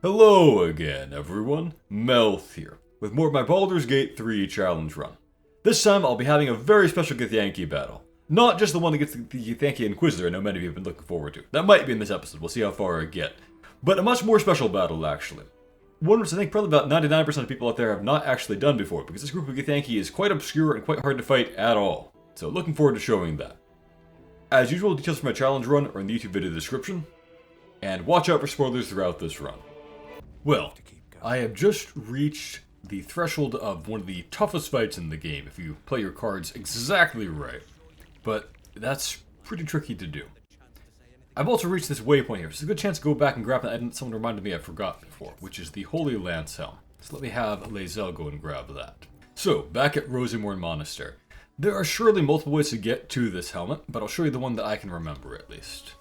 Hello again, everyone. Melth here, with more of my Baldur's Gate 3 challenge run. This time I'll be having a very special Githyanki battle. Not just the one against the Githyanki Inquisitor I know many of you have been looking forward to. That might be in this episode, we'll see how far I get. But a much more special battle, actually. One which I think probably about 99% of people out there have not actually done before, because this group of Githyanki is quite obscure and quite hard to fight at all. So looking forward to showing that. As usual, details for my challenge run are in the YouTube video description. And watch out for spoilers throughout this run. Well, I have just reached the threshold of one of the toughest fights in the game if you play your cards exactly right, but that's pretty tricky to do. I've also reached this waypoint here, so it's a good chance to go back and grab that someone reminded me I forgot before, which is the Holy Lance Helm. So let me have Lae'zel go and grab that. So, back at Rosamorn Monastery. There are surely multiple ways to get to this helmet, but I'll show you the one that I can remember at least.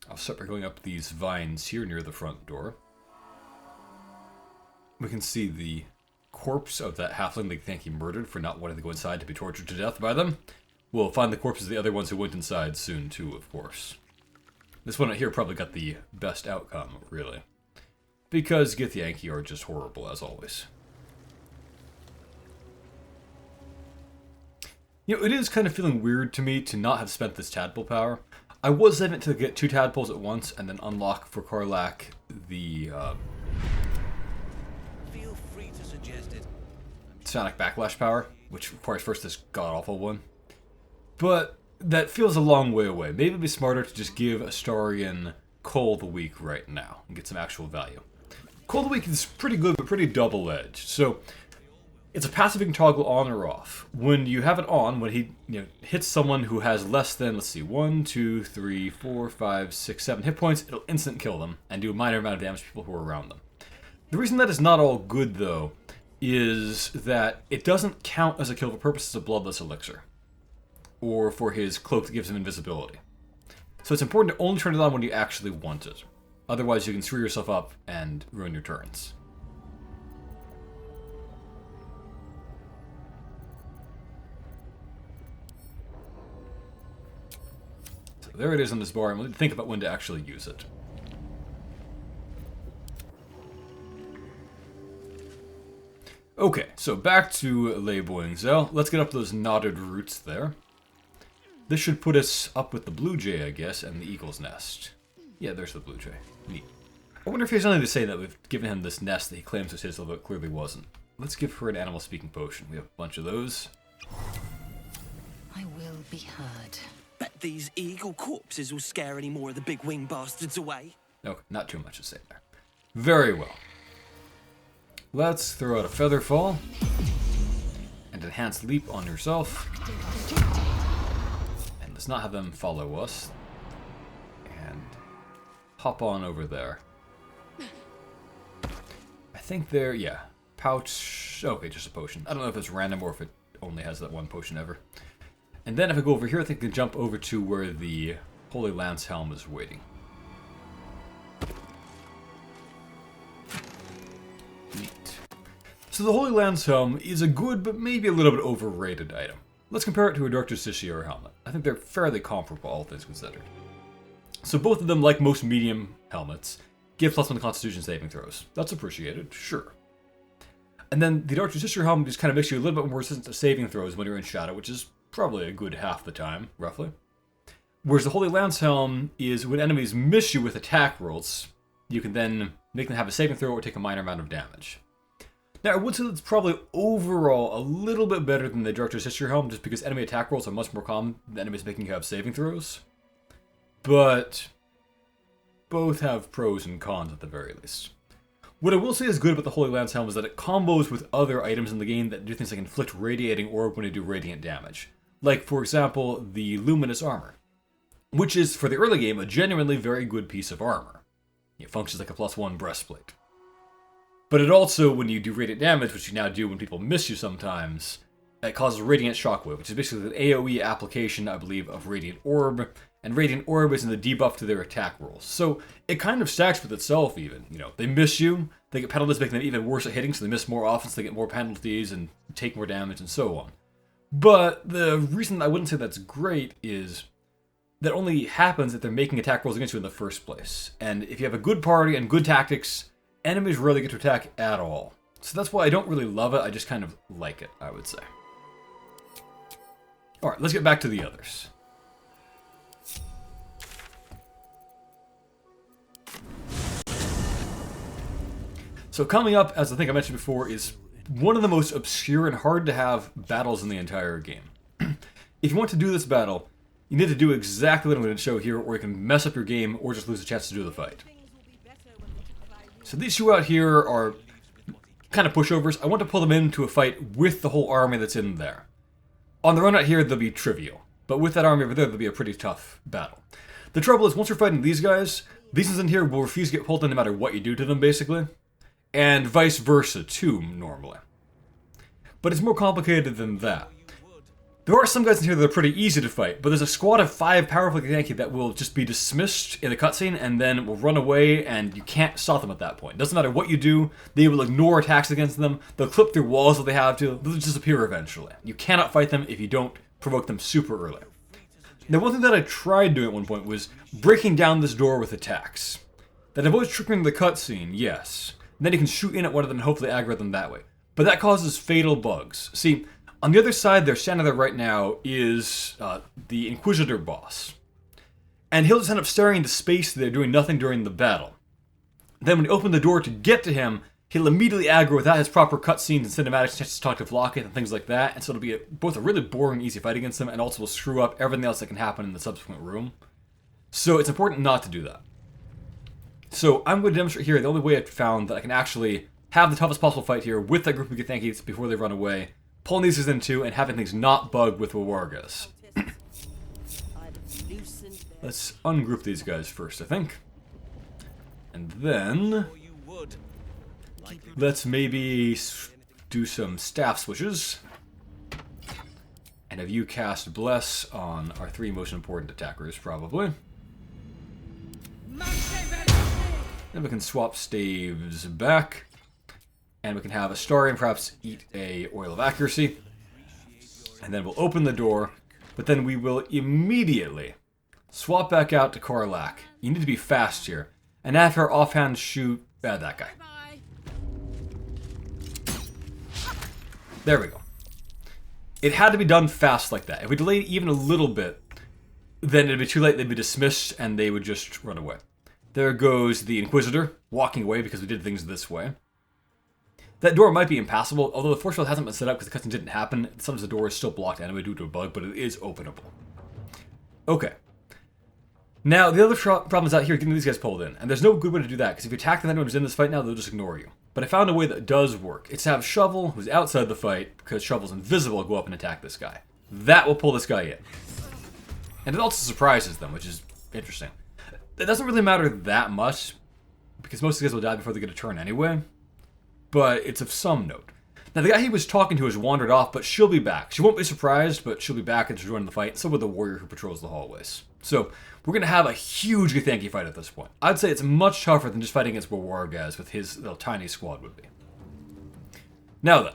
I'll start by going up these vines here near the front door. We can see the corpse of that halfling they think he murdered for not wanting to go inside to be tortured to death by them. We'll find the corpses of the other ones who went inside soon too, of course. This one out here probably got the best outcome, really. Because Githyanki are just horrible, as always. You know, it is kind of feeling weird to me to not have spent this tadpole power. I was saving it to get 2 tadpoles at once and then unlock for Karlach the Feel free to suggest it. Sonic Backlash power, which requires first this god-awful one. But that feels a long way away. Maybe it'd be smarter to just give Astarion Coal the Weak right now and get some actual value. Coal the Weak is pretty good, but pretty double-edged. So it's a passive you can toggle on or off. When you have it on, when he hits someone who has less than, let's see, 1, 2, 3, 4, 5, 6, 7 hit points, it'll instant kill them and do a minor amount of damage to people who are around them. The reason that is not all good, though, is that it doesn't count as a kill for purposes of Bloodless Elixir, or for his cloak that gives him invisibility. So it's important to only turn it on when you actually want it. Otherwise you can screw yourself up and ruin your turns. So there it is on this bar, and we'll think about when to actually use it. Okay, so back to Lae'zel. Let's get up those knotted roots there. This should put us up with the blue jay, I guess, and the eagle's nest. Yeah, there's the blue jay. Neat. I wonder if he has something to say that we've given him this nest that he claims was his, although it clearly wasn't. Let's give her an animal speaking potion. We have a bunch of those. I will be heard. Bet these eagle corpses will scare any more of the big wing bastards away. Okay, not too much to say there. Very well. Let's throw out a feather fall. And enhanced leap on yourself. And let's not have them follow us. And hop on over there. I think they're, yeah. Pouch. Okay, just a potion. I don't know if it's random or if it only has that one potion ever. And then if I go over here, I think I can jump over to where the Holy Lance Helm is waiting. Neat. So the Holy Lance Helm is a good, but maybe a little bit overrated item. Let's compare it to a Dark Justiciar helmet. I think they're fairly comparable, all things considered. So both of them, like most medium helmets, give +1 Constitution saving throws. That's appreciated, sure. And then the Dark Justiciar helmet just kind of makes you a little bit more resistant to saving throws when you're in shadow, which is probably a good half the time, roughly. Whereas the Holy Lance Helm is when enemies miss you with attack rolls, you can then make them have a saving throw or take a minor amount of damage. Now, I would say that's probably overall a little bit better than the Dark Justiciar Helm, just because enemy attack rolls are much more common than enemies making you have saving throws. But both have pros and cons at the very least. What I will say is good about the Holy Lance Helm is that it combos with other items in the game that do things like inflict Radiating Orb when they do radiant damage. Like, for example, the Luminous Armor, which is, for the early game, a genuinely very good piece of armor. It functions like a +1 breastplate. But it also, when you do radiant damage, which you now do when people miss you sometimes, it causes Radiant Shockwave, which is basically an AoE application, I believe, of Radiant Orb, and Radiant Orb is in the debuff to their attack rolls. So it kind of stacks with itself, even. You know, they miss you, they get penalties making them even worse at hitting, so they miss more often, so they get more penalties and take more damage, and so on. But the reason I wouldn't say that's great is that only happens if they're making attack rolls against you in the first place. And if you have a good party and good tactics, enemies rarely get to attack at all. So that's why I don't really love it, I just kind of like it, I would say. Alright, let's get back to the others. So coming up, as I think I mentioned before, is one of the most obscure and hard to have battles in the entire game. If you want to do this battle, you need to do exactly what I'm going to show here, or you can mess up your game, or just lose a chance to do the fight. So these two out here are kind of pushovers. I want to pull them into a fight with the whole army that's in there. On their own out here, they'll be trivial. But with that army over there, they'll be a pretty tough battle. The trouble is, once you're fighting these guys in here will refuse to get pulled in no matter what you do to them, basically. And vice versa, too, normally. But it's more complicated than that. There are some guys in here that are pretty easy to fight, but there's a squad of 5 powerful Githyanki that will just be dismissed in the cutscene and then will run away, and you can't stop them at that point. Doesn't matter what you do, they will ignore attacks against them, they'll clip through walls if they have to, they'll disappear eventually. You cannot fight them if you don't provoke them super early. Now, one thing that I tried doing at one point was breaking down this door with attacks. That avoids triggering the cutscene, yes. And then you can shoot in at one of them and hopefully aggro them that way. But that causes fatal bugs. See, on the other side there, standing there right now, is the Inquisitor boss. And he'll just end up staring into space there, doing nothing during the battle. Then when you open the door to get to him, he'll immediately aggro without his proper cutscenes and cinematics, chances to talk to Vlocket and things like that. And so it'll be both a really boring, easy fight against him, and also will screw up everything else that can happen in the subsequent room. So it's important not to do that. So I'm going to demonstrate here the only way I've found that I can actually have the toughest possible fight here with that group of Githyankis before they run away, pulling these in too, and having things not bug with Wargas. Let's ungroup these guys first, I think. And then let's maybe do some staff switches. And have you cast Bless on our 3 most important attackers, probably. Then we can swap staves back. And we can have Astarion perhaps eat a Oil of Accuracy. And then we'll open the door. But then we will immediately swap back out to Karlach. You need to be fast here. And have her offhand shoot that guy. There we go. It had to be done fast like that. If we delayed even a little bit, then it'd be too late. They'd be dismissed and they would just run away. There goes the Inquisitor, walking away because we did things this way. That door might be impassable, although the force field hasn't been set up because the cutscene didn't happen. Sometimes the door is still blocked anyway due to a bug, but it is openable. Okay. Now, the other problem is out here getting these guys pulled in. And there's no good way to do that, because if you attack them anyone who's in this fight now, they'll just ignore you. But I found a way that does work. It's to have Shovel, who's outside the fight, because Shovel's invisible, go up and attack this guy. That will pull this guy in. And it also surprises them, which is interesting. It doesn't really matter that much, because most of these guys will die before they get a turn anyway. But it's of some note. Now, the guy he was talking to has wandered off, but she'll be back. She won't be surprised, but she'll be back and she'll join the fight. So will the warrior who patrols the hallways. So, we're going to have a huge Githyanki fight at this point. I'd say it's much tougher than just fighting against Wargas with his little tiny squad would be. Now then,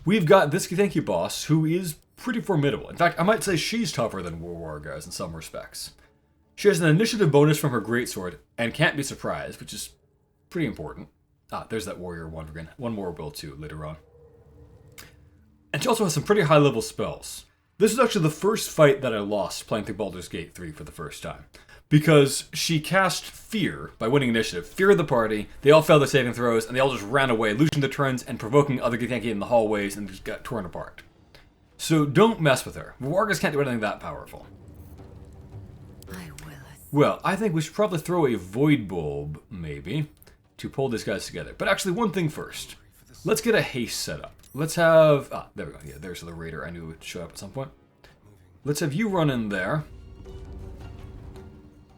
we've got this Githyanki boss who is pretty formidable. In fact, I might say she's tougher than Wargas in some respects. She has an initiative bonus from her greatsword and can't be surprised, which is pretty important. Ah, there's that warrior one again. One more will too later on. And she also has some pretty high level spells. This is actually the first fight that I lost playing through Baldur's Gate 3 for the first time. Because she cast Fear by winning initiative. Fear of the party, they all failed their saving throws, and they all just ran away, losing their turns and provoking other Githyanki in the hallways and just got torn apart. So don't mess with her. Wargas can't do anything that powerful. Well, I think we should probably throw a Void Bulb, maybe, to pull these guys together. But actually, one thing first. Let's get a haste set up. Let's have... Ah, there we go. Yeah, there's the raider. I knew it would show up at some point. Let's have you run in there.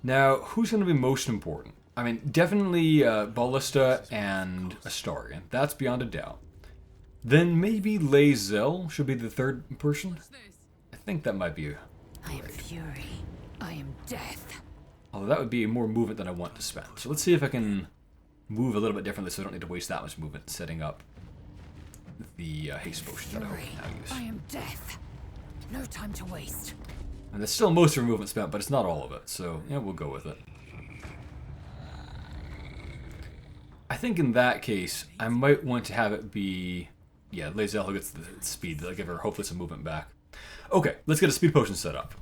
Now, who's going to be most important? I mean, definitely Ballista and Astarion. That's beyond a doubt. Then maybe Lae'zel should be the third person. I think that might be... I am fury. I am death. Although that would be more movement than I want to spend. So let's see if I can move a little bit differently so I don't need to waste that much movement setting up the haste potion that I hope I can now use. I am death. No time to waste. And that's still most of your movement spent, but it's not all of it. So, yeah, we'll go with it. I think in that case, I might want to have it be... Yeah, Lae'zel who gets the speed. That'll give her hopefully some movement back. Okay, let's get a speed potion set up.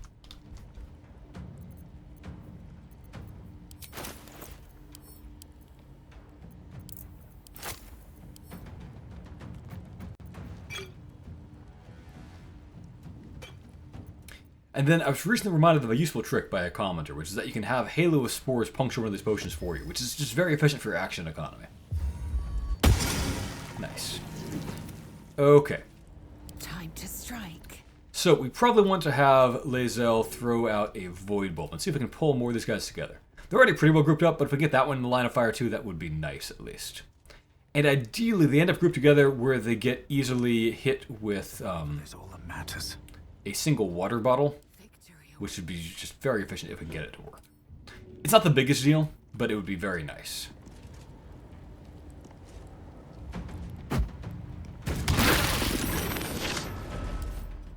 And then I was recently reminded of a useful trick by a commenter, which is that you can have Halo of Spores puncture one of these potions for you, which is just very efficient for your action economy. Nice. Okay. Time to strike. So we probably want to have Lae'zel throw out a Void Bolt and see if we can pull more of these guys together. They're already pretty well grouped up, but if we get that one in the line of fire too, that would be nice at least. And ideally, they end up grouped together where they get easily hit with That's all that matters. a single water bottle, which would be just very efficient if we can get it to work. It's not the biggest deal, but it would be very nice.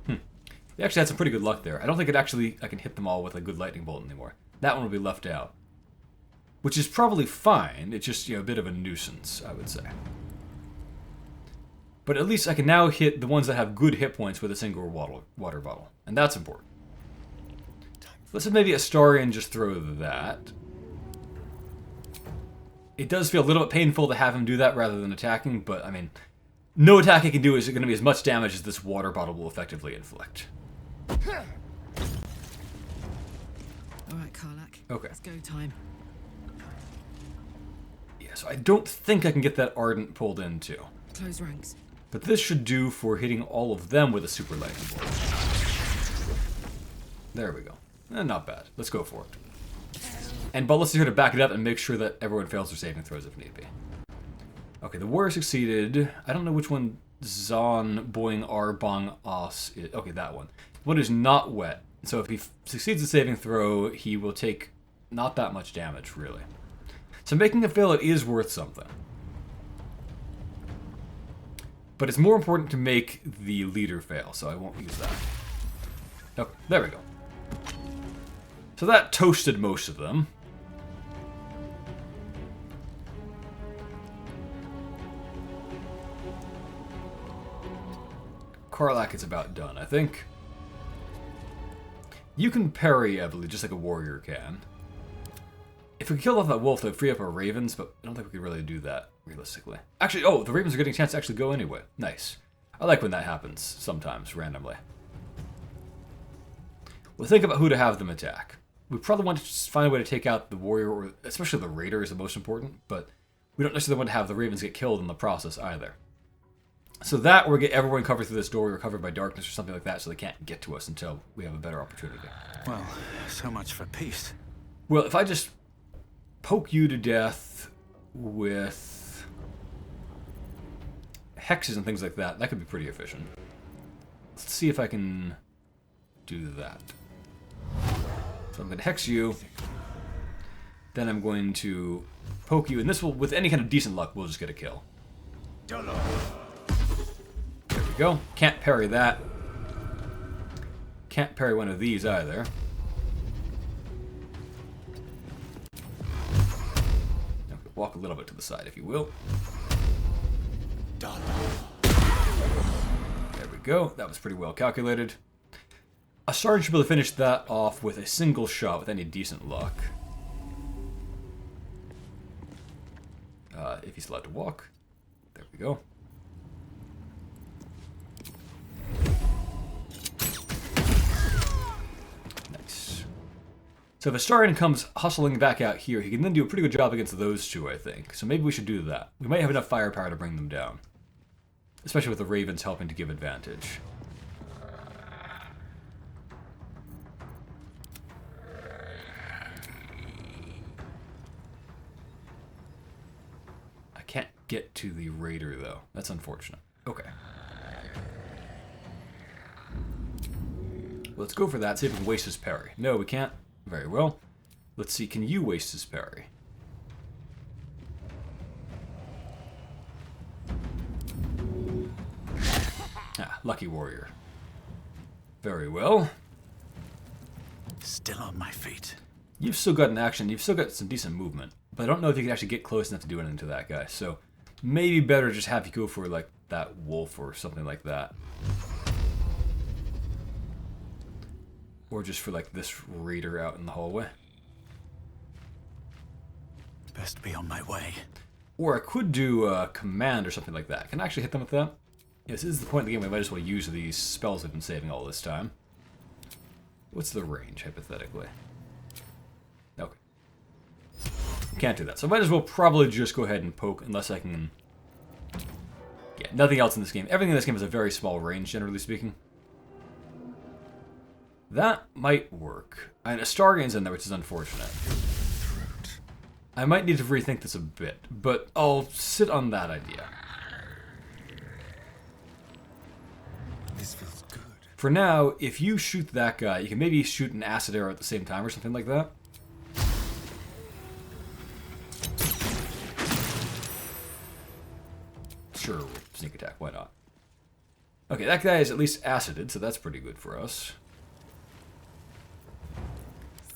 You actually had some pretty good luck there. I don't think I can hit them all with a good lightning bolt anymore. That one will be left out. Which is probably fine, it's just, a bit of a nuisance, I would say. But at least I can now hit the ones that have good hit points with a single water bottle. And that's important. Let's have maybe Astarion just throw that. It does feel a little bit painful to have him do that rather than attacking, but, I mean, no attack he can do is going to be as much damage as this water bottle will effectively inflict. Alright, Karlak. Okay. It's go time. Yeah, so I don't think I can get that Ardent pulled in too. Close ranks. But this should do for hitting all of them with a super lightning bolt. There we go. Not bad. Let's go for it. And Baldur here to back it up and make sure that everyone fails their saving throws if need be. Okay, the warrior succeeded. I don't know which one Zon Boing Arbong Os is. Okay, that one. One is not wet. So if he succeeds the saving throw, he will take not that much damage, really. So making a fail, it is worth something. But it's more important to make the leader fail, so I won't use that. Okay, there we go. So that toasted most of them. Karlak is about done, I think. You can parry, I believe, just like a warrior can. If we kill off that wolf, that would free up our ravens, but I don't think we could really do that, realistically. Actually, oh, the ravens are getting a chance to actually go anyway. Nice. I like when that happens, sometimes, randomly. We'll think about who to have them attack. We probably want to just find a way to take out the warrior, or especially the raider is the most important, but we don't necessarily want to have the ravens get killed in the process either. So that, or get everyone covered through this door, or covered by darkness or something like that, so they can't get to us until we have a better opportunity. Well, so much for peace. Well, if I just poke you to death with hexes and things like that, that could be pretty efficient. Let's see if I can do that. So I'm going to hex you. Then I'm going to poke you, and this will, with any kind of decent luck, we'll just get a kill. There we go. Can't parry that. Can't parry one of these either. Okay, walk a little bit to the side, if you will. There we go. That was pretty well calculated. A sergeant should be able to finish that off with a single shot with any decent luck. If he's allowed to walk. There we go. Nice. So if Astarion comes hustling back out here, he can then do a pretty good job against those two, I think. So maybe we should do that. We might have enough firepower to bring them down. Especially with the ravens helping to give advantage. I can't get to the raider, though. That's unfortunate. Okay. Let's go for that, see if we can waste his parry. No, we can't. Very well. Let's see, can you waste his parry? Ah, lucky warrior. Very well. still on my feet. You've still got an action. You've still got some decent movement. But I don't know if you can actually get close enough to do anything to that guy. So maybe better just have you go for like that wolf or something like that. Or just for like this raider out in the hallway. Best be on my way. Or I could do a command or something like that. Can I actually hit them with that? Yes, this is the point of the game. We might as well use these spells we've been saving all this time. What's the range, hypothetically? Okay. Can't do that. So I might as well probably just go ahead and poke, unless I can... Yeah, nothing else in this game. Everything in this game has a very small range, generally speaking. That might work. And Astarian's in there, which is unfortunate. I might need to rethink this a bit, but I'll sit on that idea. This feels good. For now, if you shoot that guy, you can maybe shoot an acid arrow at the same time or something like that. Sure, we'll sneak attack, why not? Okay, that guy is at least acided, so that's pretty good for us.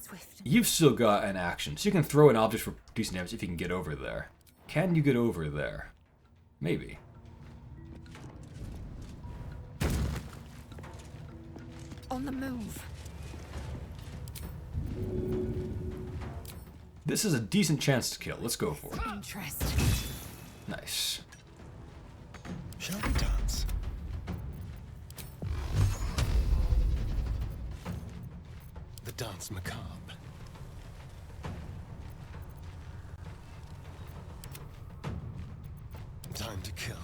Swift. You've still got an action, so you can throw an object for decent damage if you can get over there. Can you get over there? Maybe. On the move. This is a decent chance to kill. Let's go for it. Interest. Nice. Shall we dance? The dance macabre. Time to kill.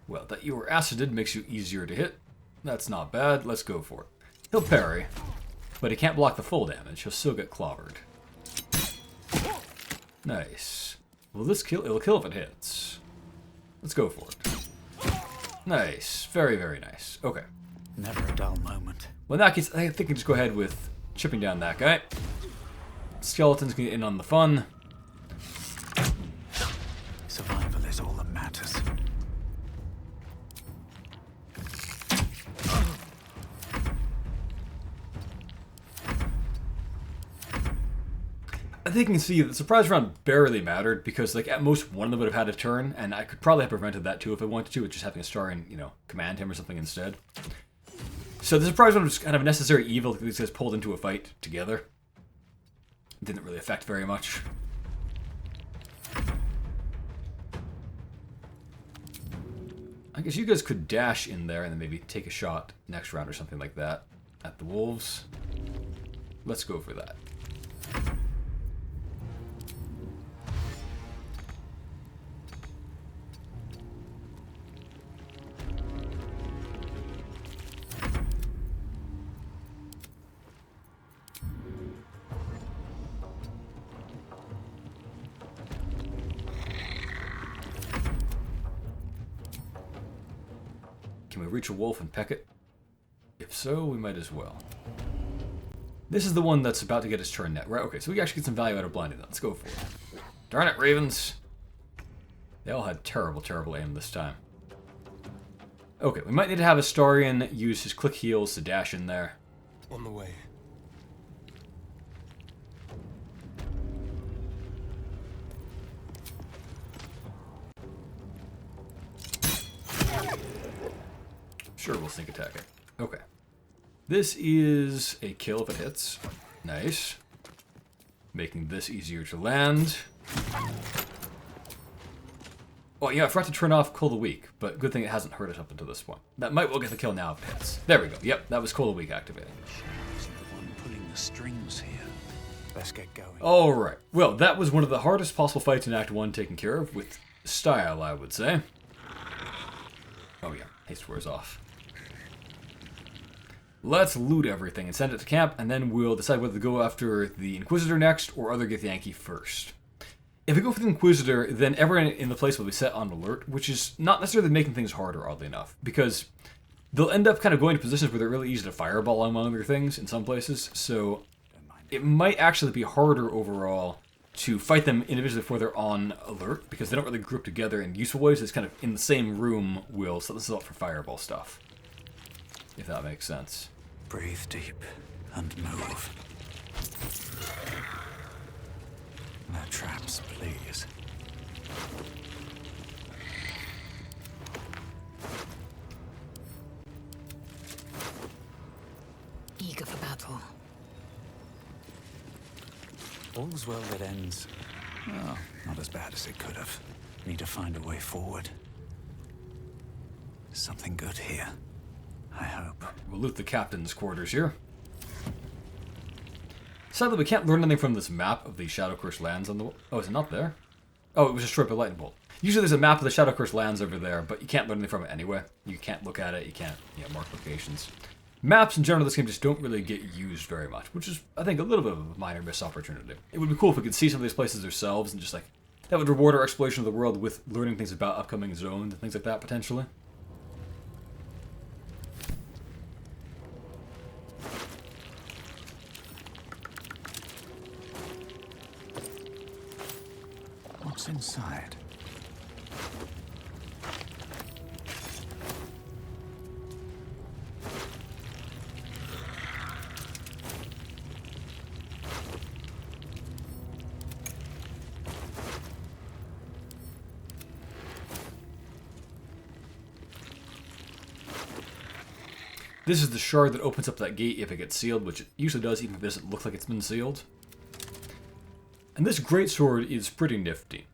Well, that you were acided makes you easier to hit. That's not bad. Let's go for it. He'll parry, but he can't block the full damage. He'll still get clobbered. Nice. Will this kill? It'll kill if it hits. Let's go for it. Nice. Very, very nice. Okay. Never a dull moment. Well, in that case, I think I can just go ahead with chipping down that guy. Skeletons can get in on the fun. Survival is all that matters. I think you can see that the surprise round barely mattered because, like, at most one of them would have had a turn, and I could probably have prevented that too if I wanted to, with just having a star and, you know, command him or something instead. So the surprise round was kind of a necessary evil because these guys pulled into a fight together. It didn't really affect very much. I guess you guys could dash in there and then maybe take a shot next round or something like that at the wolves. Let's go for that. Can we reach a wolf and peck it? If so, we might as well. This is the one that's about to get his turn net, right? Okay, so we actually get some value out of blinding them. Let's go for it. Darn it, ravens! They all had terrible, terrible aim this time. Okay, we might need to have Astarian use his click heels to dash in there. On the way. Sure, we'll sneak attack it. Okay. This is a kill if it hits. Nice. Making this easier to land. Oh, yeah, I forgot to turn off Cold the Weak, but good thing it hasn't hurt us up until this point. That might well get the kill now if it hits. There we go. Yep, that was Cold the Weak activating. Isn't the one pulling the strings here. Let's get going. Alright. Well, that was one of the hardest possible fights in Act 1 taken care of, with style, I would say. Oh yeah, haste wears off. Let's loot everything and send it to camp, and then we'll decide whether to go after the Inquisitor next or other Githyanki first. If we go for the Inquisitor, then everyone in the place will be set on alert, which is not necessarily making things harder, oddly enough, because they'll end up kind of going to positions where they're really easy to fireball among other things in some places, so it might actually be harder overall to fight them individually before they're on alert, because they don't really group together in useful ways. It's kind of in the same room will set this up for fireball stuff, if that makes sense. Breathe deep and move. No traps, please. Eager for battle. All's well that ends. Well, not as bad as it could have. Need to find a way forward. Something good here. I hope. We'll loot the captain's quarters here. Sadly, we can't learn anything from this map of the Shadow Curse lands on the... Oh, is it not there? Oh, it was destroyed by lightning bolt. Usually there's a map of the Shadow Curse lands over there, but you can't learn anything from it anyway. You can't look at it, you can't mark locations. Maps in general in this game just don't really get used very much, which is, I think, a little bit of a minor missed opportunity. It would be cool if we could see some of these places ourselves and just, like, that would reward our exploration of the world with learning things about upcoming zones and things like that, potentially. What's inside? This is the shard that opens up that gate if it gets sealed, which it usually does, even if it doesn't look like it's been sealed. And this greatsword is pretty nifty.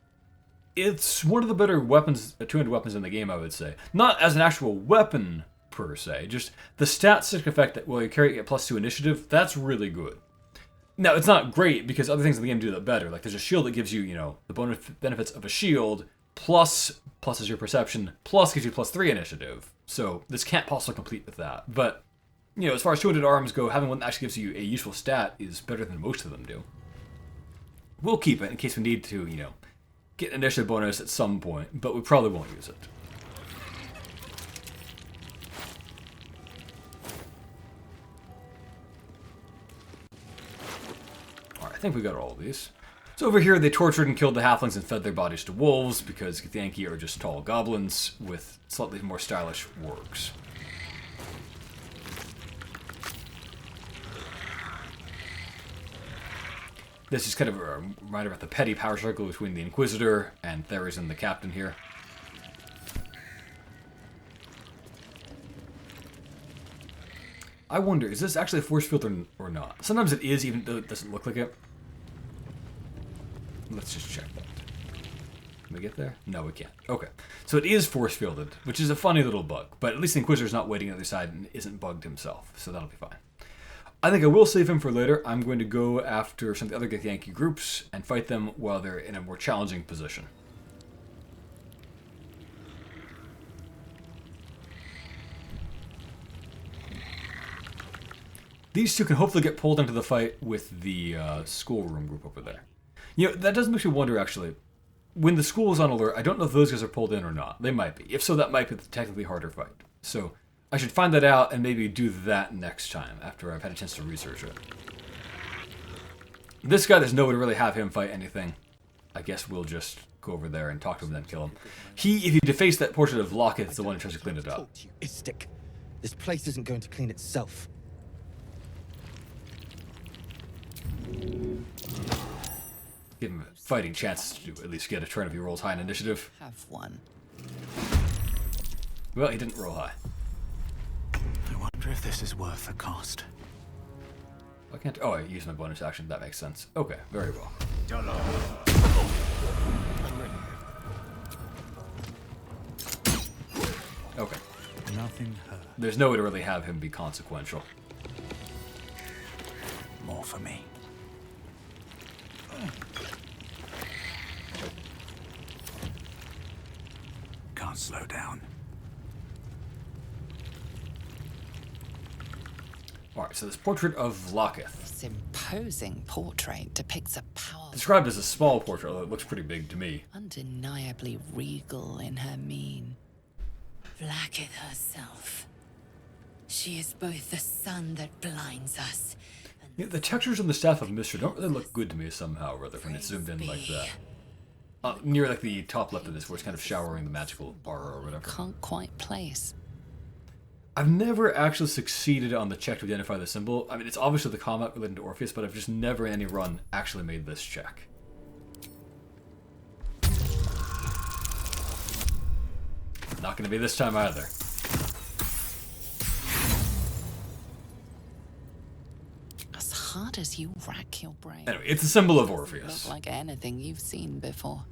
It's one of the better weapons, two-handed weapons in the game, I would say. Not as an actual weapon, per se, just the statistic effect that while you carry it +2 initiative, that's really good. Now, it's not great, because other things in the game do that better. Like, there's a shield that gives you, the benefits of a shield, plus is your perception, plus gives you +3 initiative. So, this can't possibly complete with that. But, as far as two-handed arms go, having one that actually gives you a useful stat is better than most of them do. We'll keep it in case we need to, get an initiative bonus at some point, but we probably won't use it. Alright, I think we got all of these. So over here, they tortured and killed the halflings and fed their bodies to wolves, because Githyanki are just tall goblins with slightly more stylish wargs. This is kind of a reminder about the petty power struggle between the Inquisitor and Theres and the Captain here. I wonder, is this actually a force field or not? Sometimes it is, even though it doesn't look like it. Let's just check that. Can we get there? No, we can't. Okay. So it is force fielded, which is a funny little bug. But at least the Inquisitor's not waiting on the other side and isn't bugged himself. So that'll be fine. I think I will save him for later. I'm going to go after some of the other Githyanki groups and fight them while they're in a more challenging position. These two can hopefully get pulled into the fight with the schoolroom group over there. That does make me wonder, actually. When the school is on alert, I don't know if those guys are pulled in or not. They might be. If so, that might be the technically harder fight. So I should find that out and maybe do that next time, after I've had a chance to research it. This guy, there's no way to really have him fight anything. I guess we'll just go over there and talk to him and then kill him. If you deface that portrait of Lockett, is the one who tries to clean it up. Istic. This place isn't going to clean itself. Give him a fighting chance to at least get a turn if he rolls high in initiative. Have one. Well, he didn't roll high. I wonder if this is worth the cost. I can't... Oh, I used my bonus action. That makes sense. Okay, very well. Okay. Nothing hurt. There's no way to really have him be consequential. More for me. Can't slow down. Alright, so this portrait of Lockett. This imposing portrait depicts a powerful, Described as a small portrait, although it looks pretty big to me. undeniably regal in her mien. Blacketh herself. She is both the sun that blinds us. Yeah, the textures on the Staff of Mystery don't really look good to me somehow or other when it's zoomed in like that. Near like the top left of this, where it's kind of showering the magical aura or whatever. Can't quite place. I've never actually succeeded on the check to identify the symbol. I mean, it's obviously the combat related to Orpheus, but I've just never in any run actually made this check. Not going to be this time either. As hard as you rack your brain. Anyway, it's a symbol of Doesn't Orpheus. look like anything you've seen before.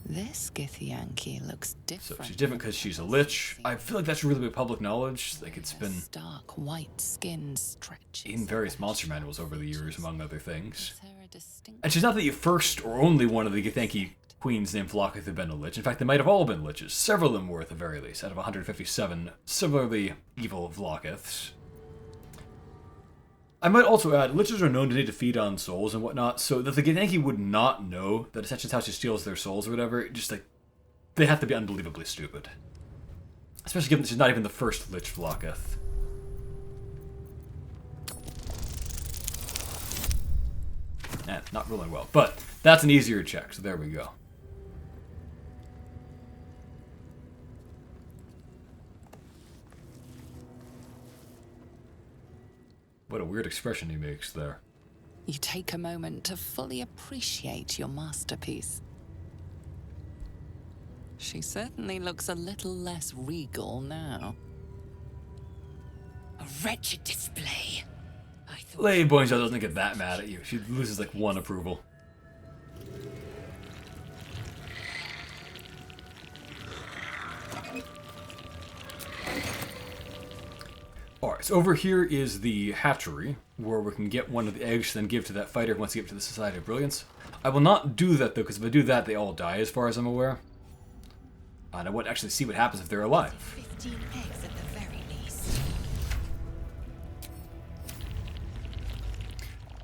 This Githyanki looks So different. she's different because she's a lich. I feel like that's really been public knowledge. Like, it's been Stark white skin stretches. in various monster manuals over the years, among other things. Gives her a distinct And she's not the first or only one of the Githyanki queens named Flocka who've been a lich. In fact, they might have all been liches. Several of them were, at the very least, out of 157 similarly evil Vlockiths. I might also add, liches are known today to feed on souls and whatnot, so that the Githyanki would not know that essentially how she steals their souls or whatever, just like, they have to be unbelievably stupid. Especially given that she's not even the first lich Vlockith. Not rolling well, but that's an easier check, so there we go. What a weird expression he makes there. You take a moment to fully appreciate your masterpiece. She certainly looks a little less regal now. A wretched display. I thought Lady Boingshaw doesn't get that mad at you. She loses like one approval. Alright, so over here is the Hatchery, where we can get one of the eggs to then give to that fighter who wants to give it to the Society of Brilliance. I will not do that though, because if I do that, they all die as far as I'm aware. And I want to actually see what happens if they're alive. 15 eggs at the very least.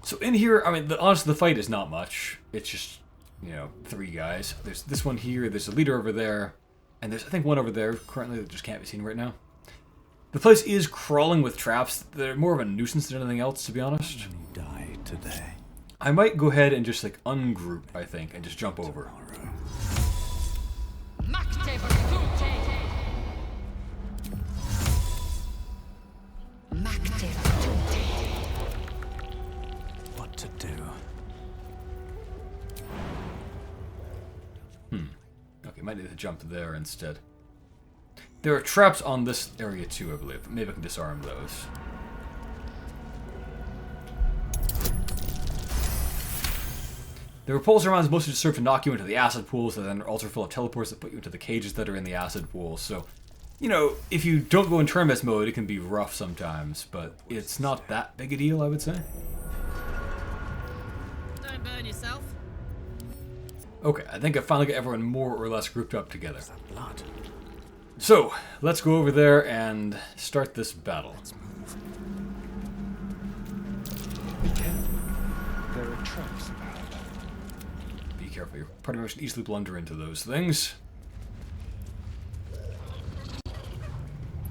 So in here, I mean, honestly, the fight is not much. It's just, you know, 3 guys. There's this one here, there's a leader over there, and there's, I think, one over there currently that just can't be seen right now. The place is crawling with traps. They're more of a nuisance than anything else, to be honest. You die today. I might go ahead and just, like, ungroup, I think, and just jump over. What to do? Okay, might need to jump there instead. There are traps on this area too, I believe. Maybe I can disarm those. The repulsor rounds mostly just serve to knock you into the acid pools, that then are also full of teleports that put you into the cages that are in the acid pools. So, you know, if you don't go in Terminus mode, it can be rough sometimes, but it's not that big a deal, I would say. Don't burn yourself. Okay, I think I finally got everyone more or less grouped up together. Blood. So, let's go over there and start this battle. Be careful. There are traps about. Be careful, you're pretty much easily blunder into those things.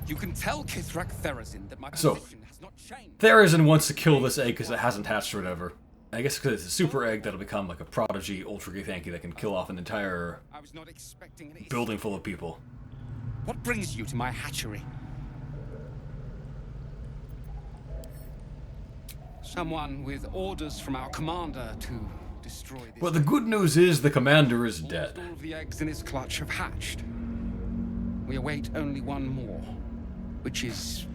You can tell Kithrak Therazin that my So, position has not changed. Therazin wants to kill this egg because it hasn't hatched or whatever. I guess because it's a super egg that'll become like a prodigy Ultra Githyanki that can kill off an entire I was not expecting an building full of people. What brings you to my hatchery? Someone with orders from our commander to destroy this. Well, the good news is the commander is Almost dead. all of the eggs in his clutch have hatched. We await only one more, which is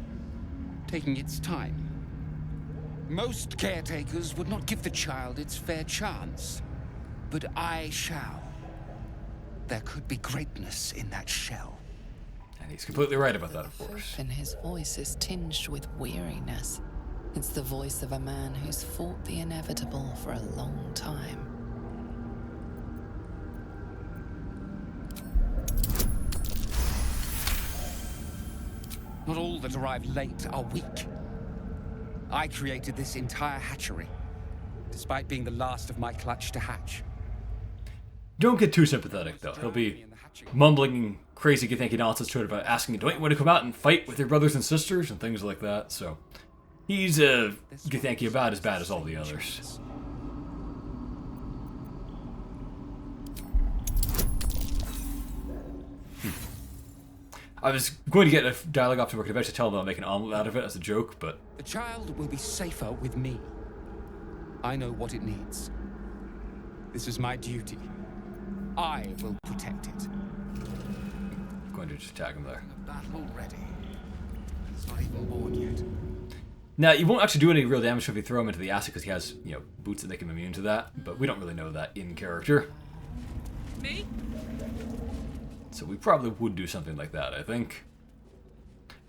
taking its time. Most caretakers would not give the child its fair chance, but I shall. There could be greatness in that shell. And he's completely right about that, of hope course. in his voice is tinged with weariness. It's the voice of a man who's fought the inevitable for a long time. Not all that arrive late are weak. I created this entire hatchery, despite being the last of my clutch to hatch. Don't get too sympathetic, though. He'll be mumbling crazy Githyanki nonsense to it about asking, don't you want to come out and fight with your brothers and sisters? And things like that, so... He's a Githyanki about as bad as all the others. I was going to get a dialogue option where I could eventually tell them I'll make an omelet out of it as a joke, but... The child will be safer with me. I know what it needs. This is my duty. I will protect it. I'm going to just attack him there. The battle ready. It's not even born yet. Now, you won't actually do any real damage if you throw him into the acid because he has, you know, boots that make him immune to that, but we don't really know that in character. Me? So we probably would do something like that, I think.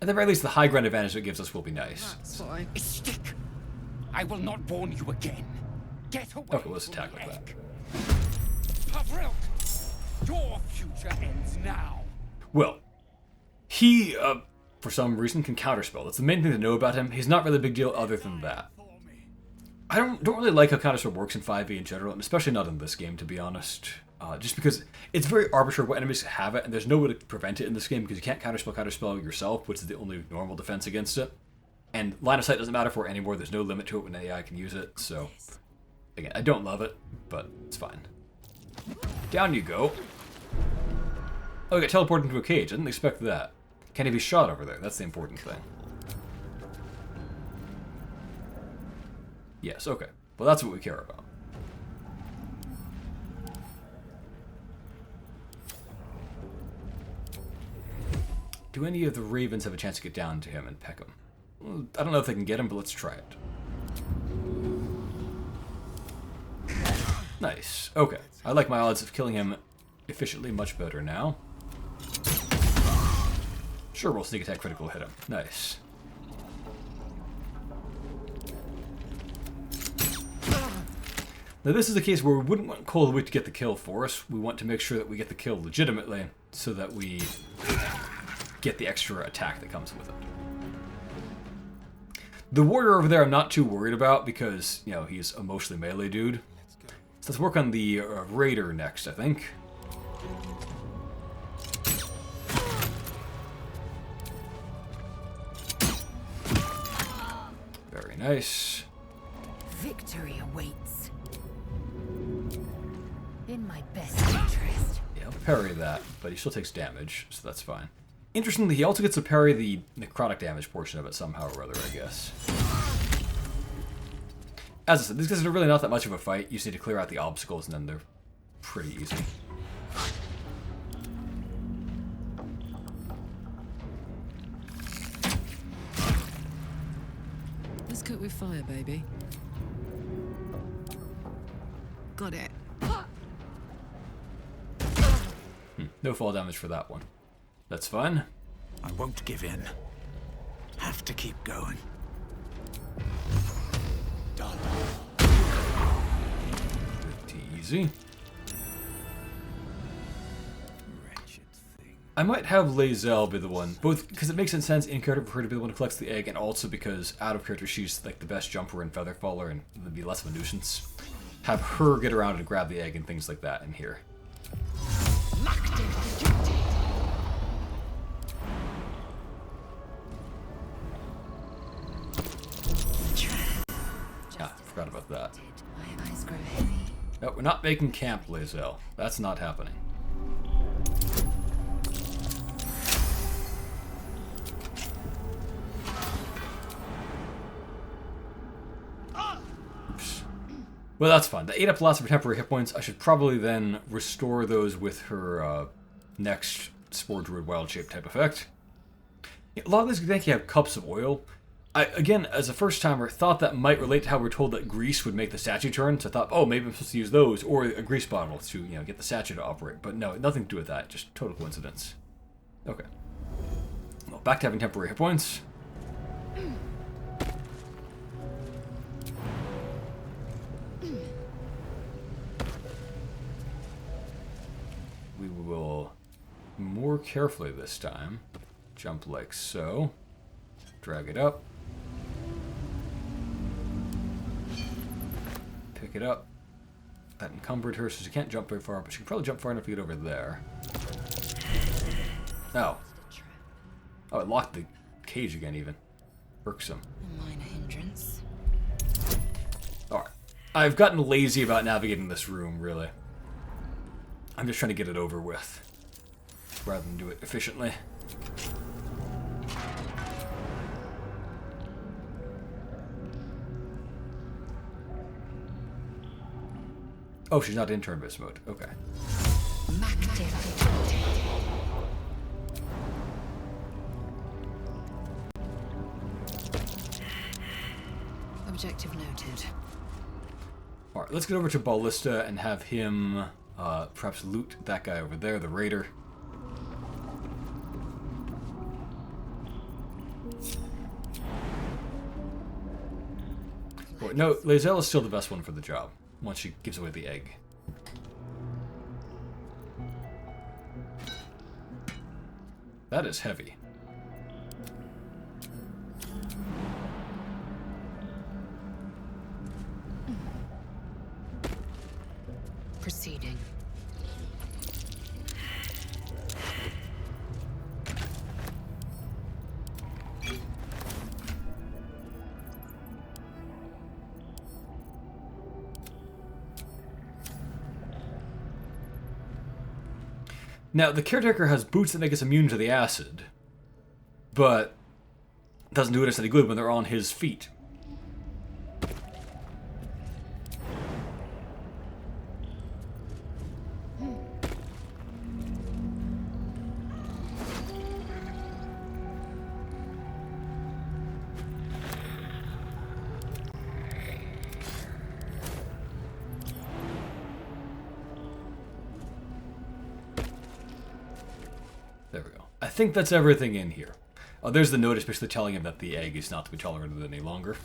At the very least, the high ground advantage it gives us will be nice. That's fine. Stick! I will not warn you again. Get away. Okay, let's attack like that. Pavril, your future ends now. Well, he, for some reason, can counterspell. That's the main thing to know about him. He's not really a big deal other than that. I don't really like how counterspell works in 5e in general, and especially not in this game, to be honest. Just because it's very arbitrary what enemies have it, and there's no way to prevent it in this game because you can't counterspell yourself, which is the only normal defense against it. And line of sight doesn't matter for it anymore. There's no limit to it when AI can use it, so... Again, I don't love it, but it's fine. Down you go. Oh, I got teleported into a cage. I didn't expect that. Can he be shot over there? That's the important thing. Yes, okay. Well, that's what we care about. Do any of the ravens have a chance to get down to him and peck him? Well, I don't know if they can get him, but let's try it. Nice. Okay. I like my odds of killing him efficiently much better now. Sure, we'll sneak attack critical hit him. Nice. Now this is the case where we wouldn't want Cold Wit to get the kill for us. We want to make sure that we get the kill legitimately so that we get the extra attack that comes with it. The warrior over there I'm not too worried about because, you know, he's a mostly melee dude. So let's work on the raider next, I think. Very nice. Victory awaits. In my best interest. Yeah, I'll parry that, but he still takes damage, so that's fine. Interestingly, he also gets to parry the necrotic damage portion of it somehow or other, I guess. As I said, these guys are really not that much of a fight. You just need to clear out the obstacles, and then they're pretty easy. Let's cook with fire, baby. Got it. No fall damage for that one. That's fine. I won't give in. Have to keep going. Done. Pretty easy. Wretched thing. I might have Lae'zel be the one, both because it makes sense in character for her to be the one who collects the egg, and also because out of character she's like the best jumper and feather faller and would be less of a nuisance. Have her get around and grab the egg and things like that in here. Ah, forgot about that. My eyes grow heavy. No, we're not making camp, Lae'zel. That's not happening. Oops. Well, that's fine. The 8 up lots of temporary hit points. I should probably then restore those with her next Spore Druid Wild Shape type effect. A lot of these Githyanki have cups of oil. I, again, as a first-timer, thought that might relate to how we're told that grease would make the statue turn, so I thought, oh, maybe I'm supposed to use those, or a grease bottle to, you know, get the statue to operate. But no, nothing to do with that, just total coincidence. Okay. Well, back to having temporary hit points. We will more carefully this time. Jump like so. Drag it up. Pick it up. That encumbered her, so she can't jump very far, but she can probably jump far enough to get over there. Oh. Oh, it locked the cage again, even. Irksome. A minor hindrance. Alright. I've gotten lazy about navigating this room, really. I'm just trying to get it over with, rather than do it efficiently. Oh, she's not in turn-based mode. Okay. Objective noted. Alright, let's get over to Ballista and have him perhaps loot that guy over there, the raider. Wait, no, Lae'zel is still the best one for the job, once she gives away the egg. That is heavy. Proceeding. Now, the Caretaker has boots that make us immune to the acid, but doesn't do us any good when they're on his feet. There we go. I think that's everything in here. Oh, there's the notice basically telling him that the egg is not to be tolerated any longer.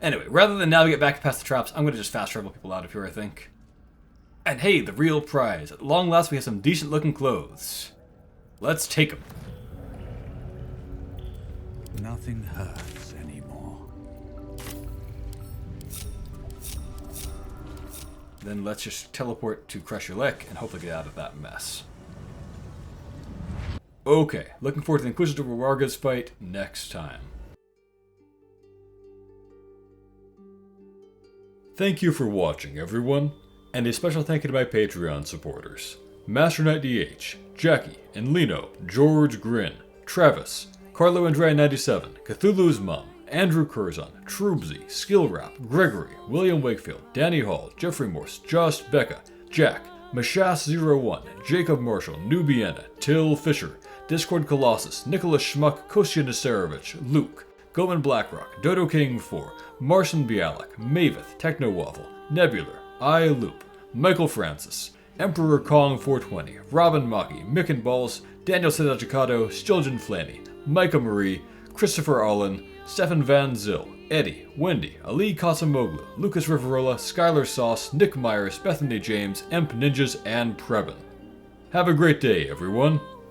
Anyway, rather than navigate back past the traps, I'm going to just fast travel people out of here, I think. And hey, the real prize. At long last, we have some decent looking clothes. Let's take them. Nothing hurts anymore. Then let's just teleport to Crusher Lick and hopefully get out of that mess. Okay, looking forward to the Inquisitor Wargar's fight next time. Thank you for watching, everyone, and a special thank you to my Patreon supporters. Master Knight DH, Jackie and Lino, George Grin, Travis, Carlo Andrea 97, Cthulhu's Mom, Andrew Curzon, Troobsy, Skillrap, Gregory, William Wakefield, Danny Hall, Jeffrey Morse, Josh Becca, Jack, Mashas01, Jacob Marshall, Nubiana, Till Fisher, Discord Colossus, Nicholas Schmuck, Kostya Nasarovich, Luke, Goman Blackrock, Dodo King 4, Marcin Bialik, Maveth, Techno Waffle, Nebular, I Loop, Michael Francis, Emperor Kong 420, Robin Maki, Mick and Balls, Daniel Sedajicado, Stiljan Flanny, Micah Marie, Christopher Allen, Stefan Van Zyl, Eddie, Wendy, Ali Kasamoglu, Lucas Riverola, Skylar Sauce, Nick Myers, Bethany James, Emp Ninjas, and Prebin. Have a great day, everyone.